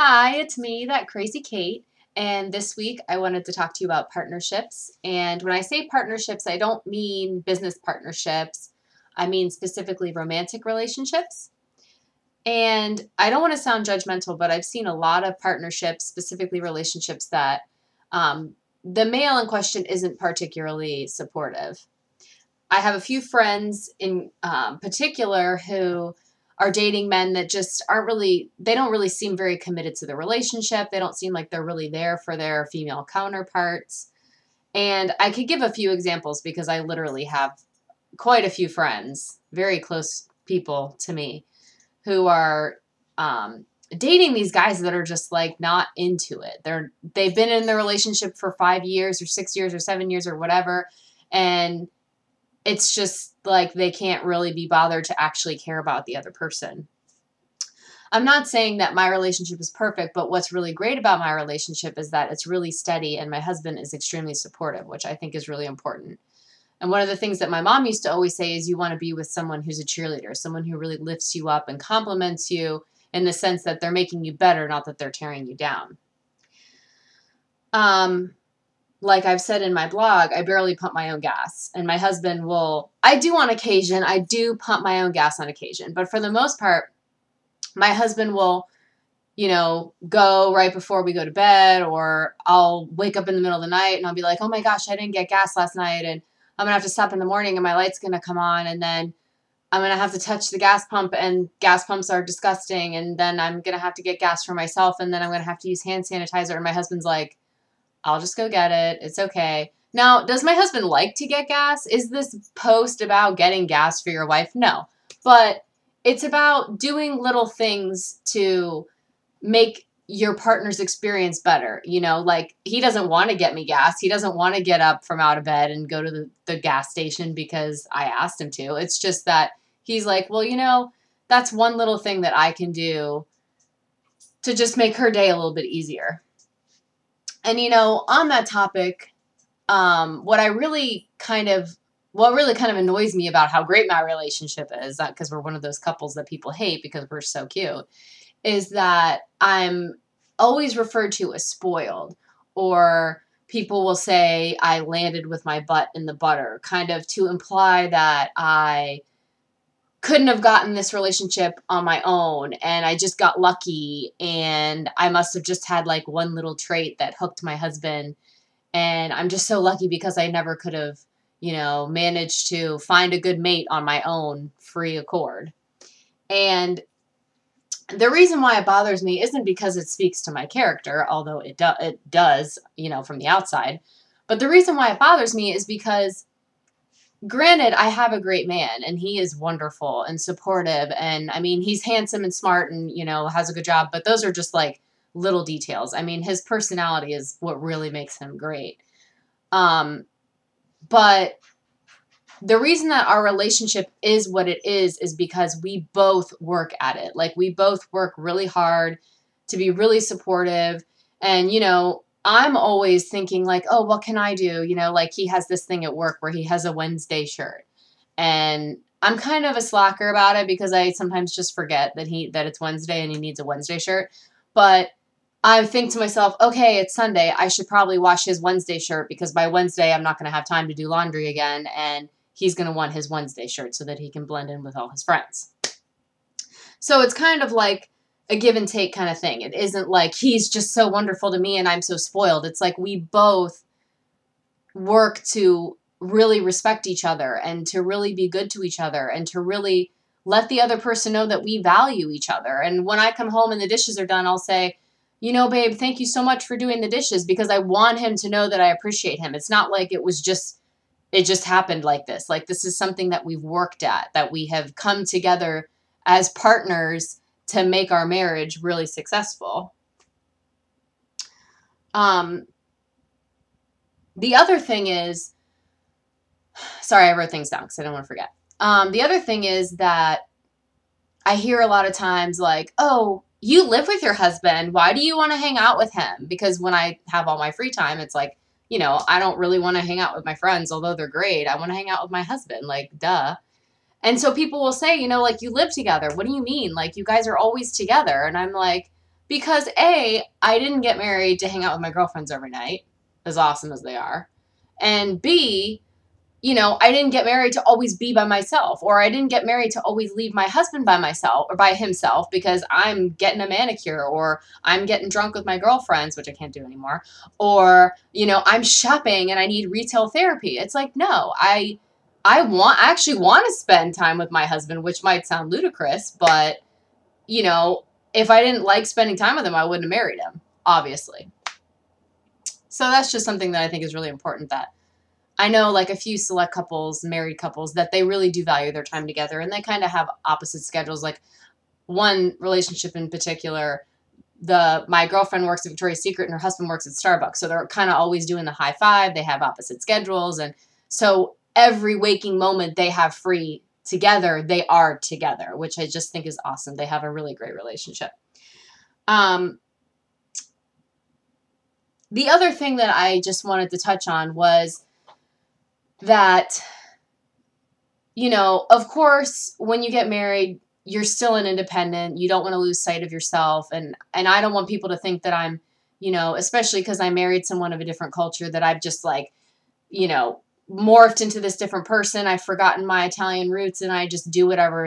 Hi, it's me, that crazy Kate. And this week I wanted to talk to you about partnerships. And when I say partnerships, I don't mean business partnerships. I mean specifically romantic relationships. And I don't want to sound judgmental, but I've seen a lot of partnerships, specifically relationships that the male in question isn't particularly supportive. I have a few friends in particular who are dating men that just aren't really, they don't really seem very committed to the relationship. They don't seem like they're really there for their female counterparts. And I could give a few examples because I literally have quite a few friends, very close people to me, who are dating these guys that are just like not into it. They've been in the relationship for 5 years or 6 years or 7 years or whatever. And it's just like they can't really be bothered to actually care about the other person. I'm not saying that my relationship is perfect, but what's really great about my relationship is that it's really steady and my husband is extremely supportive, which I think is really important. And one of the things that my mom used to always say is you want to be with someone who's a cheerleader, someone who really lifts you up and compliments you in the sense that they're making you better, not that they're tearing you down. Like I've said in my blog, I barely pump my own gas. And my husband will, I do on occasion, I do pump my own gas on occasion. But for the most part, my husband will, go right before we go to bed, or I'll wake up in the middle of the night and I'll be like, oh my gosh, I didn't get gas last night. And I'm going to have to stop in the morning and my light's going to come on. And then I'm going to have to touch the gas pump and gas pumps are disgusting. And then I'm going to have to get gas for myself. And then I'm going to have to use hand sanitizer. And my husband's like, I'll just go get it. It's okay. Now, does my husband like to get gas? Is this post about getting gas for your wife? No. But it's about doing little things to make your partner's experience better. Like he doesn't want to get me gas. He doesn't want to get up from out of bed and go to the gas station because I asked him to. It's just that he's like, well, that's one little thing that I can do to just make her day a little bit easier. And, on that topic, what really kind of annoys me about how great my relationship is, because we're one of those couples that people hate because we're so cute, is that I'm always referred to as spoiled, or people will say I landed with my butt in the butter, kind of to imply that I couldn't have gotten this relationship on my own and I just got lucky and I must have just had like one little trait that hooked my husband and I'm just so lucky because I never could have, managed to find a good mate on my own free accord. And the reason why it bothers me isn't because it speaks to my character, although it does, from the outside. But the reason why it bothers me is because granted, I have a great man and he is wonderful and supportive. And I mean, he's handsome and smart and, has a good job. But those are just like little details. I mean, his personality is what really makes him great. But the reason that our relationship is what it is because we both work at it. Like we both work really hard to be really supportive. And, I'm always thinking like, oh, what can I do? Like he has this thing at work where he has a Wednesday shirt and I'm kind of a slacker about it because I sometimes just forget that it's Wednesday and he needs a Wednesday shirt. But I think to myself, okay, it's Sunday. I should probably wash his Wednesday shirt because by Wednesday I'm not going to have time to do laundry again. And he's going to want his Wednesday shirt so that he can blend in with all his friends. So it's kind of like a give and take kind of thing. It isn't like he's just so wonderful to me and I'm so spoiled. It's like we both work to really respect each other and to really be good to each other and to really let the other person know that we value each other. And when I come home and the dishes are done, I'll say, babe, thank you so much for doing the dishes because I want him to know that I appreciate him. It's not like it just happened like this. Like this is something that we've worked at, that we have come together as partners to make our marriage really successful. The other thing is, sorry, I wrote things down because I don't want to forget. The other thing is that I hear a lot of times like, oh, you live with your husband. Why do you want to hang out with him? Because when I have all my free time, it's like, I don't really want to hang out with my friends, although they're great. I want to hang out with my husband, like, duh. And so people will say, like, you live together. What do you mean? Like, you guys are always together. And I'm like, Because A, I didn't get married to hang out with my girlfriends every night, as awesome as they are. And B, I didn't get married to always be by myself, or I didn't get married to always leave my husband by myself or by himself because I'm getting a manicure, or I'm getting drunk with my girlfriends, which I can't do anymore, or, I'm shopping and I need retail therapy. It's like, no, I actually want to spend time with my husband, which might sound ludicrous, but, if I didn't like spending time with him, I wouldn't have married him, obviously. So that's just something that I think is really important, that I know like a few select couples, married couples, that they really do value their time together, and they kind of have opposite schedules. Like one relationship in particular, my girlfriend works at Victoria's Secret and her husband works at Starbucks. So they're kind of always doing the high five. They have opposite schedules. And so every waking moment they have free together, they are together, which I just think is awesome. They have a really great relationship. The other thing that I just wanted to touch on was that, of course, when you get married, you're still an independent. You don't want to lose sight of yourself. And I don't want people to think that I'm, especially because I married someone of a different culture, that I've just like, morphed into this different person. I've forgotten my Italian roots and I just do whatever,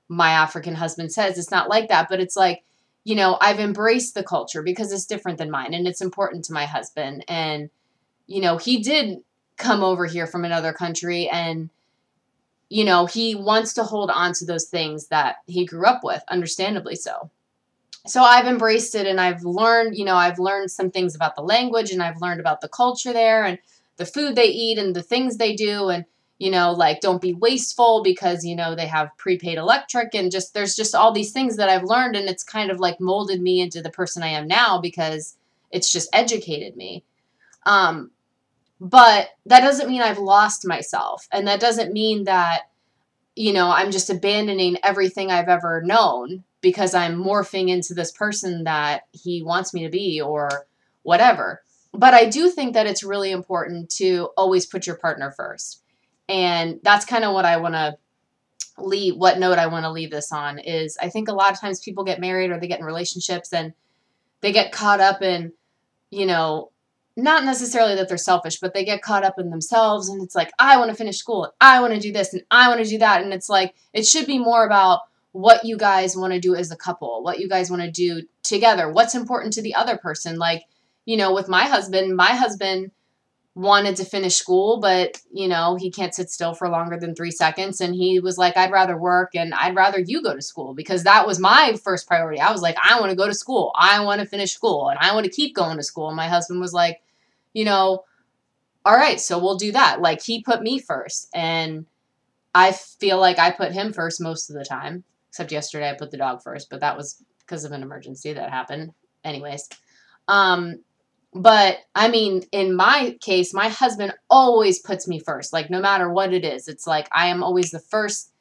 my African husband says. It's not like that, but it's like, I've embraced the culture because it's different than mine and it's important to my husband. And, he did come over here from another country, and he wants to hold on to those things that he grew up with, understandably so. So I've embraced it, and I've learned some things about the language, and I've learned about the culture there and the food they eat and the things they do, and like, don't be wasteful because they have prepaid electric, and there's just all these things that I've learned, and it's kind of like molded me into the person I am now because it's just educated me. But that doesn't mean I've lost myself. And that doesn't mean that, I'm just abandoning everything I've ever known because I'm morphing into this person that he wants me to be or whatever. But I do think that it's really important to always put your partner first. And that's kind of what I want to what note I want to leave this on is, I think a lot of times people get married or they get in relationships and they get caught up in, not necessarily that they're selfish, but they get caught up in themselves, and it's like, I want to finish school, and I want to do this, and I want to do that. And it's like, it should be more about what you guys want to do as a couple, what you guys want to do together, what's important to the other person. Like, with my husband wanted to finish school, but, he can't sit still for longer than 3 seconds. And he was like, I'd rather work and I'd rather you go to school, because that was my first priority. I was like, I want to go to school. I want to finish school and I want to keep going to school. And my husband was like, all right, so we'll do that. Like, he put me first, and I feel like I put him first most of the time, except yesterday I put the dog first, but that was because of an emergency that happened. Anyways, but I mean, in my case, my husband always puts me first, like no matter what it is. It's like I am always the first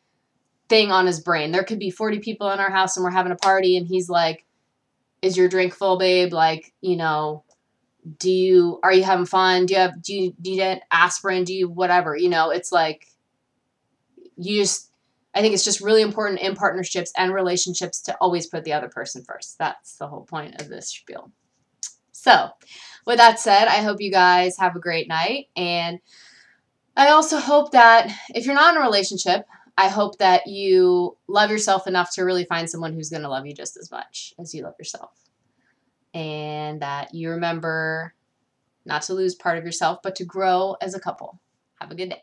thing on his brain. There could be 40 people in our house and we're having a party and he's like, is your drink full, babe? Like, are you having fun? Do you need aspirin? Do you whatever? It's like, I think it's just really important in partnerships and relationships to always put the other person first. That's the whole point of this spiel. So with that said, I hope you guys have a great night. And I also hope that if you're not in a relationship, I hope that you love yourself enough to really find someone who's going to love you just as much as you love yourself. And that you remember not to lose part of yourself, but to grow as a couple. Have a good day.